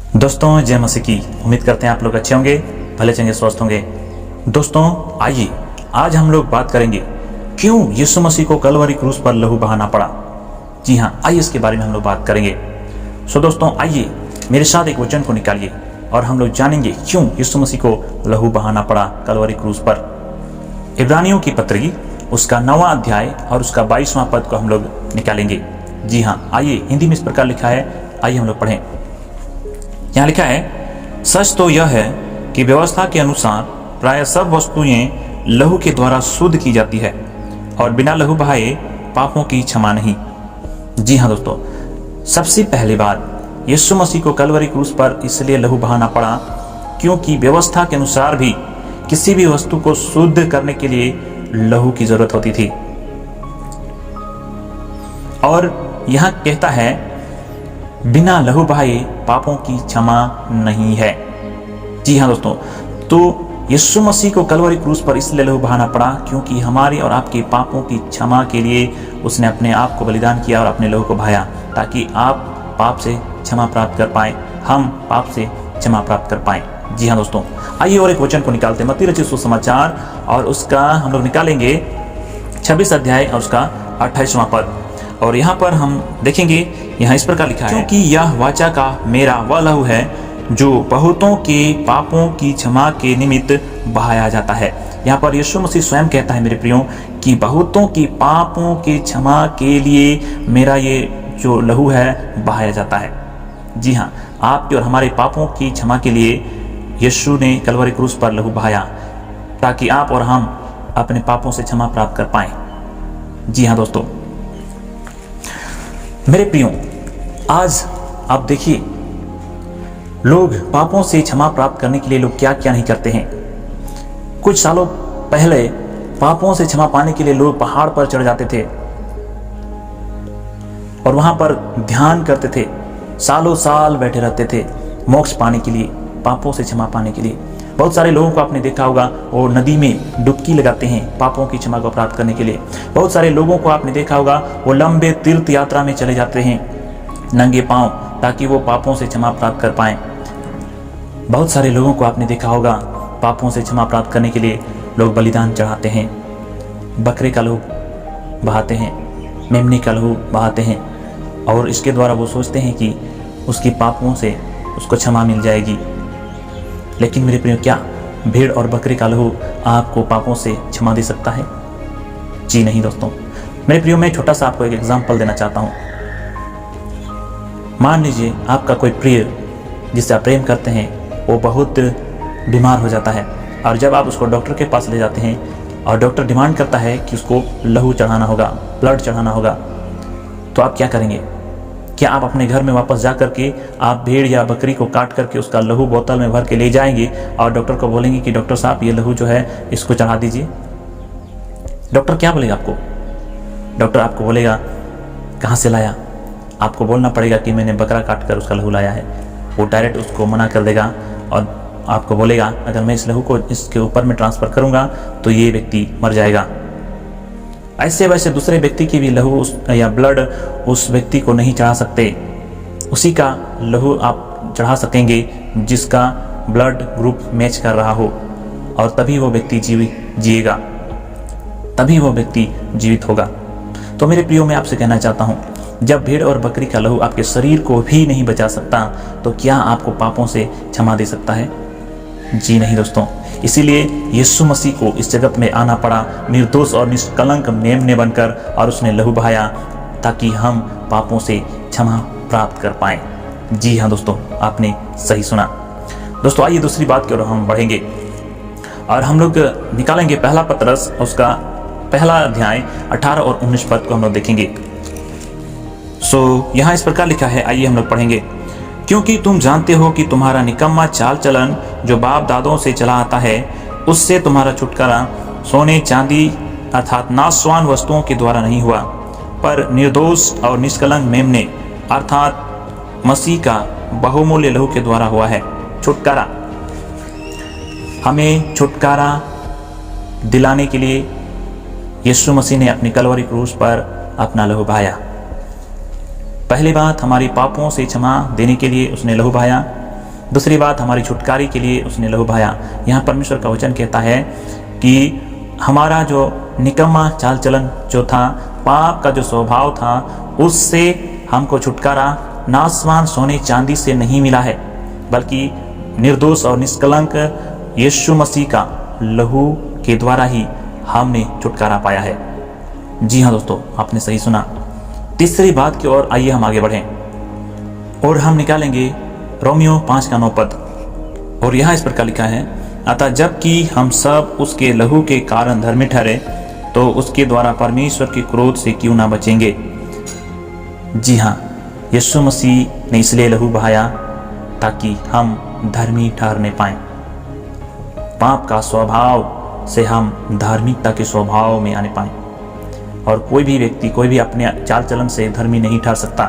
दोस्तों जय मसीह की। उम्मीद करते हैं आप लोग अच्छे होंगे, भले चंगे स्वस्थ होंगे। दोस्तों आइए आज हम लोग बात करेंगे क्यों यीशु मसीह को कलवरी क्रूस पर लहू बहाना पड़ा। जी हाँ, आइए इसके बारे में हम लोग बात करेंगे। सो दोस्तों आइए मेरे साथ एक वचन को निकालिए और हम लोग जानेंगे क्यों यीशु मसीह को लहू बहाना पड़ा कलवरी क्रूस पर। इब्रानियों की पत्री उसका 9वां अध्याय और उसका 22वां पद को हम लोग निकालेंगे। जी हाँ, आइए, हिंदी में इस प्रकार लिखा है, आइए हम लोग पढ़ें। यहाँ लिखा है, सच तो यह है कि व्यवस्था के अनुसार प्राय सब वस्तुएं लहू के द्वारा शुद्ध की जाती है और बिना लहू बहाए पापों की क्षमा नहीं। जी हाँ दोस्तों, सबसे पहली बात, यीशु मसीह को कलवरी क्रूस पर इसलिए लहू बहाना पड़ा क्योंकि व्यवस्था के अनुसार भी किसी भी वस्तु को शुद्ध करने के लिए लहू की जरूरत होती थी। और यहां कहता है बिना लहू बहाए पापों की क्षमा नहीं है। जी हाँ दोस्तों, तो यीशु मसीह को कलवरी क्रूस पर इसलिए लहू बहाना पड़ा क्योंकि हमारे और आपके पापों की क्षमा के लिए उसने अपने आप को बलिदान किया और अपने लहू को बहाया, ताकि आप पाप से क्षमा प्राप्त कर पाए, हम पाप से क्षमा प्राप्त कर पाए। जी हाँ दोस्तों, आइए और एक वचन को निकालते हैं, मत्ती रचित सुसमाचार और उसका हम लोग निकालेंगे 26 अध्याय और उसका 28वां पद। और यहाँ पर हम देखेंगे, यहाँ इस प्रकार लिखा है, क्योंकि यह वाचा का मेरा वह लहू है जो बहुतों के पापों की क्षमा के निमित्त बहाया जाता है। यहाँ पर यीशु मसीह स्वयं कहता है मेरे प्रियो कि बहुतों की पापों की क्षमा के लिए मेरा ये जो लहू है बहाया जाता है। जी हाँ, आपके और हमारे पापों की क्षमा के लिए यीशु ने कलवरी क्रूस पर लहू बहाया ताकि आप और हम अपने पापों से क्षमा प्राप्त कर पाएं। जी हाँ दोस्तों, मेरे प्रियो, आज आप देखिए लोग पापों से क्षमा प्राप्त करने के लिए लोग क्या क्या नहीं करते हैं। कुछ सालों पहले पापों से क्षमा पाने के लिए लोग पहाड़ पर चढ़ जाते थे और वहां पर ध्यान करते थे, सालों साल बैठे रहते थे मोक्ष पाने के लिए, पापों से क्षमा पाने के लिए। बहुत सारे लोगों को आपने देखा होगा वो नदी में डुबकी लगाते हैं पापों की क्षमा को प्राप्त करने के लिए। बहुत सारे लोगों को आपने देखा होगा वो लंबे तीर्थ यात्रा में चले जाते हैं नंगे पांव, ताकि वो पापों से क्षमा प्राप्त कर पाएं। बहुत सारे लोगों को आपने देखा होगा पापों से क्षमा प्राप्त करने के लिए लोग बलिदान चढ़ाते हैं, बकरे का लहू बहाते हैं, मेमने का लहू बहाते हैं और इसके द्वारा वो सोचते हैं कि उसकी पापों से उसको क्षमा मिल जाएगी। लेकिन मेरे प्रियो, क्या भेड़ और बकरे का लहू आपको पापों से क्षमा दे सकता है? जी नहीं दोस्तों। मेरे प्रियो, मैं छोटा सा आपको एक एग्जांपल देना चाहता हूं। मान लीजिए आपका कोई प्रिय जिससे आप प्रेम करते हैं वो बहुत बीमार हो जाता है और जब आप उसको डॉक्टर के पास ले जाते हैं और डॉक्टर डिमांड करता है कि उसको लहू चढ़ाना होगा, ब्लड चढ़ाना होगा, तो आप क्या करेंगे? क्या आप अपने घर में वापस जा करके आप भेड़ या बकरी को काट करके उसका लहू बोतल में भर के ले जाएंगे और डॉक्टर को बोलेंगे कि डॉक्टर साहब ये लहू जो है इसको चढ़ा दीजिए? डॉक्टर क्या बोलेगा आपको? डॉक्टर आपको बोलेगा कहाँ से लाया? आपको बोलना पड़ेगा कि मैंने बकरा काट कर उसका लहू लाया है। वो डायरेक्ट उसको मना कर देगा और आपको बोलेगा अगर मैं इस लहू को इसके ऊपर में ट्रांसफ़र करूँगा तो ये व्यक्ति मर जाएगा। ऐसे वैसे दूसरे व्यक्ति की भी लहू या ब्लड उस व्यक्ति को नहीं चढ़ा सकते। उसी का लहू आप चढ़ा सकेंगे जिसका ब्लड ग्रुप मैच कर रहा हो, और तभी वो व्यक्ति जिएगा, तभी वो व्यक्ति जीवित होगा। तो मेरे प्रियो, मैं आपसे कहना चाहता हूँ, जब भेड़ और बकरी का लहू आपके शरीर को भी नहीं बचा सकता तो क्या आपको पापों से क्षमा दे सकता है? जी नहीं दोस्तों। इसीलिए यीशु मसीह को इस जगत में आना पड़ा निर्दोष और निष्कलंक मेमने बनकर, और उसने लहू बहाया ताकि हम पापों से क्षमा प्राप्त कर पाएं। जी हाँ दोस्तों, आपने सही सुना। दोस्तों आइए दूसरी बात की ओर हम बढ़ेंगे और हम लोग निकालेंगे पहला पतरस उसका पहला अध्याय 18 और 19 पद को हम लोग देखेंगे। यहाँ इस प्रकार लिखा है, आइए हम लोग पढ़ेंगे। क्योंकि तुम जानते हो कि तुम्हारा निकम्मा चाल चलन जो बाप दादों से चला आता है, उससे तुम्हारा छुटकारा सोने चांदी अर्थात नाशवान वस्तुओं के द्वारा नहीं हुआ, पर निर्दोष और निष्कलंक मेमने अर्थात मसीह का बहुमूल्य लहू के द्वारा हुआ है। छुटकारा, हमें छुटकारा दिलाने के लिए यीशु मसीह ने अपनी कलवरी क्रूस पर अपना लहू बहाया। पहली बात, हमारी पापों से क्षमा देने के लिए उसने लहू बहाया। दूसरी बात, हमारी छुटकारे के लिए उसने लहू बहाया। यहाँ परमेश्वर का वचन कहता है कि हमारा जो निकम्मा चाल चलन जो था, पाप का जो स्वभाव था, उससे हमको छुटकारा नासवान सोने चांदी से नहीं मिला है, बल्कि निर्दोष और निष्कलंक यीशु मसीह का लहू के द्वारा ही हमने छुटकारा पाया है। जी हाँ दोस्तों, आपने सही सुना। तीसरी बात की ओर आइए हम आगे बढ़ें और हम निकालेंगे रोमियो 5:9 पद। और यहाँ इस प्रकार लिखा है, अतः जबकि हम सब उसके लहू के कारण धर्मी ठहरे, तो उसके द्वारा परमेश्वर के क्रोध से क्यों ना बचेंगे। जी हाँ, यीशु मसीह ने इसलिए लहू बहाया ताकि हम धर्मी ठहरने पाएं। पाप का स्वभाव से हम धार्मिकता के स्वभाव में आने पाएं। और कोई भी व्यक्ति, कोई भी अपने चाल चलन से धर्मी नहीं ठहर सकता,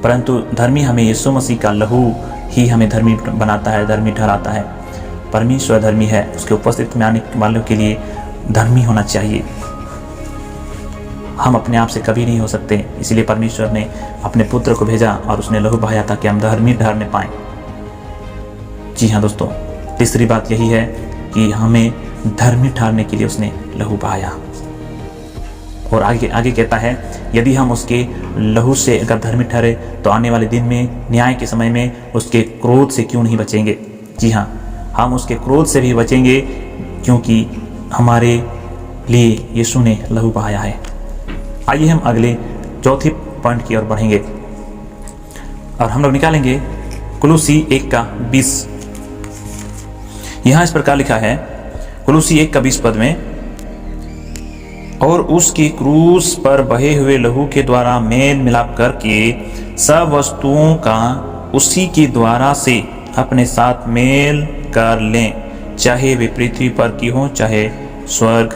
परंतु धर्मी हमें यीशु मसीह का लहू ही हमें धर्मी बनाता है, धर्मी ठहराता है। परमेश्वर धर्मी है, उसके उपस्थिति में आने वालों के लिए धर्मी होना चाहिए। हम अपने आप से कभी नहीं हो सकते, इसलिए परमेश्वर ने अपने पुत्र को भेजा और उसने लहू बहाया ताकि हम धर्मी ठहरने पाएं। जी हाँ दोस्तों, तीसरी बात यही है कि हमें धर्मी ठहरने के लिए उसने लहू बहाया। और आगे कहता है, यदि हम उसके लहू से अगर धर्मी ठहरे, तो आने वाले दिन में, न्याय के समय में उसके क्रोध से क्यों नहीं बचेंगे। जी हाँ, हम उसके क्रोध से भी बचेंगे, क्योंकि हमारे लिए यीशु ने लहू बहाया है। आइए हम अगले चौथे पॉइंट की ओर बढ़ेंगे और हम लोग निकालेंगे कुलूसी 1:20। यहाँ इस प्रकार लिखा है, कुलूसी 1:20 पद में, और उसकी क्रूस पर बहे हुए लहू के द्वारा मेल मिलाप करके सब वस्तुओं का उसी के द्वारा से अपने साथ मेल कर लें, चाहे वे पृथ्वी पर की हो, चाहे स्वर्ग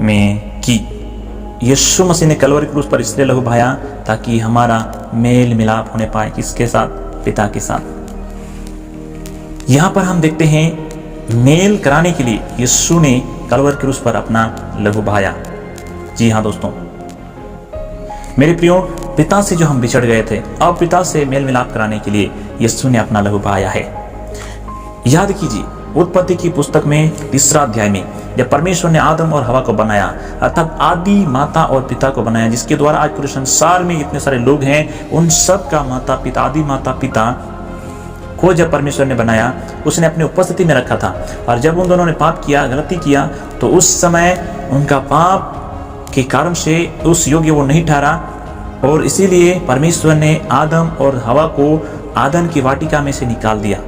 में की। यीशु मसीह ने कलवरी क्रूस पर इसलिए लहू बहाया ताकि हमारा मेल मिलाप होने पाए। किसके साथ? पिता के साथ। यहां पर हम देखते हैं मेल कराने के लिए यीशु ने कलवरी क्रूस पर अपना लहू बहाया। जी हाँ दोस्तों, मेरे प्रियो, पिता से जो हम बिछड़ गए थे, अब पिता से मेल मिलाप कराने के लिए यीशु ने अपना लहू बहाया है। याद कीजिए, उत्पत्ति की पुस्तक में 3 अध्याय में जब परमेश्वर ने आदम और हवा को बनाया, अर्थात आदि माता और पिता को बनाया, जिसके द्वारा आज पूरे संसार में इतने सारे लोग हैं, उन सब का माता पिता, आदि माता पिता को जब परमेश्वर ने बनाया, उसने अपनी उपस्थिति में रखा था। और जब उन दोनों ने पाप किया, गलती किया, तो उस समय उनका पाप के कारण से उस योग्य वो नहीं ठहरा, और इसीलिए परमेश्वर ने आदम और हवा को आदन की वाटिका में से निकाल दिया।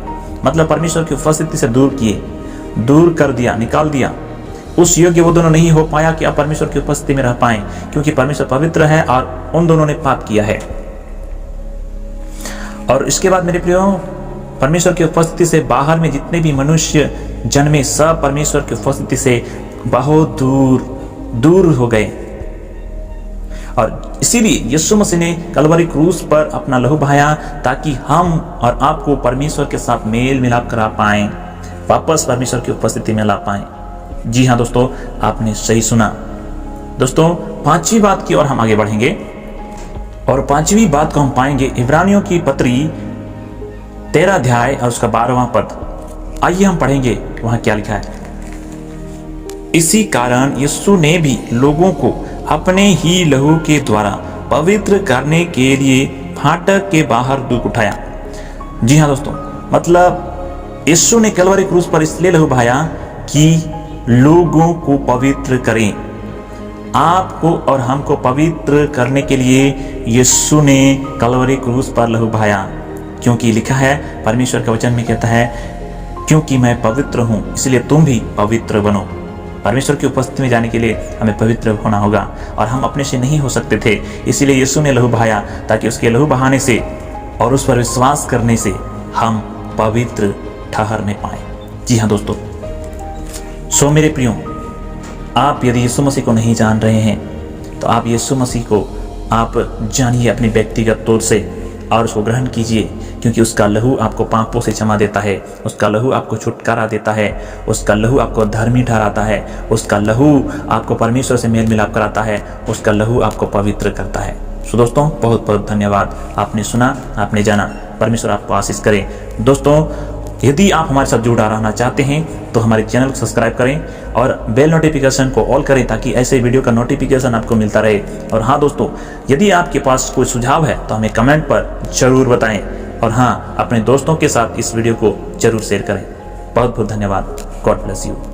मतलब परमेश्वर की उपस्थिति से दूर कर दिया, निकाल दिया। उस योग्य वो दोनों नहीं हो पाया कि अब परमेश्वर की उपस्थिति में रह पाए, क्योंकि परमेश्वर पवित्र है और उन दोनों ने पाप किया है। और इसके बाद मेरे प्रियो, परमेश्वर की उपस्थिति से बाहर में जितने भी मनुष्य जन्मे, सब परमेश्वर की उपस्थिति से बहुत दूर हो गए। और इसीलिए यीशु मसीह ने कलवरी क्रूस पर अपना लहू बहाया ताकि हम और आपको परमेश्वर के साथ मेल मिलाप करा पाएं, वापस परमेश्वर की उपस्थिति में ला पाएं। जी हाँ दोस्तों, आपने सही सुना। दोस्तों, 5वीं बात की ओर हम आगे बढ़ेंगे और 5वीं बात को हम पाएंगे इब्रानियों की पत्री 13 अध्याय और उसका 12वां पद। आइए हम पढ़ेंगे वहां क्या लिखा है। इसी कारण यीशु ने भी लोगों को अपने ही लहू के द्वारा पवित्र करने के लिए फाटक के बाहर दूर उठाया। जी हाँ दोस्तों, मतलब यीशु ने कलवरी क्रूस पर इसलिए लहू बहाया कि लोगों को पवित्र करें। आपको और हमको पवित्र करने के लिए यीशु ने कलवरी क्रूस पर लहू बहाया, क्योंकि लिखा है, परमेश्वर का वचन में कहता है, क्योंकि मैं पवित्र हूं इसलिए तुम भी पवित्र बनो। परमेश्वर की उपस्थिति में जाने के लिए हमें पवित्र होना होगा और हम अपने से नहीं हो सकते थे, इसीलिए यीशु ने लहू बहाया ताकि उसके लहू बहाने से और उस पर विश्वास करने से हम पवित्र ठहरने पाए। जी हाँ दोस्तों, सो मेरे प्रियो, आप यदि यीशु मसीह को नहीं जान रहे हैं तो आप यीशु मसीह को आप जानिए अपने व्यक्तिगत तौर से और उसको ग्रहण कीजिए, क्योंकि उसका लहू आपको पापों से क्षमा देता है, उसका लहू आपको छुटकारा देता है, उसका लहू आपको धर्मी ठहराता है, उसका लहू आपको परमेश्वर से मेल मिलाप कराता है, उसका लहू आपको पवित्र करता है। सो दोस्तों, बहुत बहुत धन्यवाद। आपने सुना, आपने जाना। परमेश्वर आपको आशीष करे। दोस्तों, यदि आप हमारे साथ जुड़ा रहना चाहते हैं तो हमारे चैनल को सब्सक्राइब करें और बेल नोटिफिकेशन को ऑल करें ताकि ऐसे वीडियो का नोटिफिकेशन आपको मिलता रहे। और हाँ दोस्तों, यदि आपके पास कोई सुझाव है तो हमें कमेंट पर जरूर बताएं। और हाँ, अपने दोस्तों के साथ इस वीडियो को जरूर शेयर करें। बहुत बहुत धन्यवाद। God bless you.